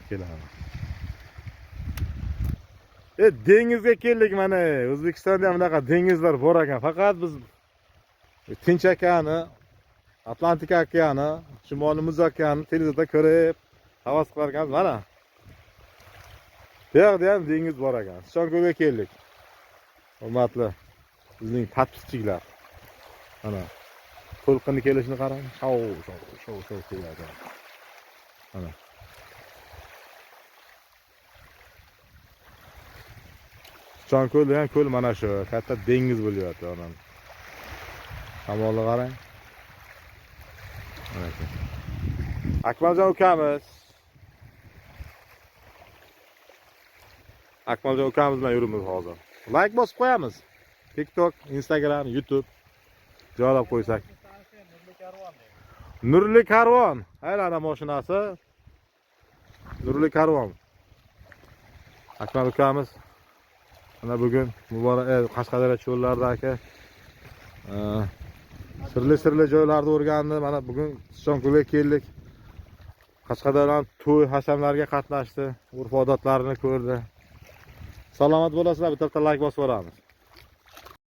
kelaman. Dengizga keldik mana. O'zbekistonda ham bunaqa dengizlar bor ekan. Faqat biz Tinch okeani, Atlantik okeani, Shimoliy Muz okeani televizorda ko'rib havas qilar ekanmiz mana. Bu yerda ham dengiz bor ekan. Sichonko'lga keldik. Hurmatli bizning podpischilar. Mana to'lqinni kelishini qarang. Shov keladi. Mana. Sichonko'l degan ko'l mana shu. Katta dengiz bo'lyapti ona. Shamolni qarang. Mana shu. Akmaljon ukamiz. Akmaljon ukamiz bilan yuribmiz hozir. Like bosib qo'yamiz. TikTok, Instagram, YouTube joylab qo'ysak. Nurli karvon. Aylana mashinasi. Nurli karvon. Akmal ukamiz mana bugun muborak Qashqadaryo cho'llaridagi sirli joylarni o'rgandi. Mana bugun Sichonko'lga keldik. Qashqadaryoning to'y hashamlariga qatnashdi, urf-odatlarini ko'rdi. Salomat bo'lasizlar, bitta like bosib boramiz.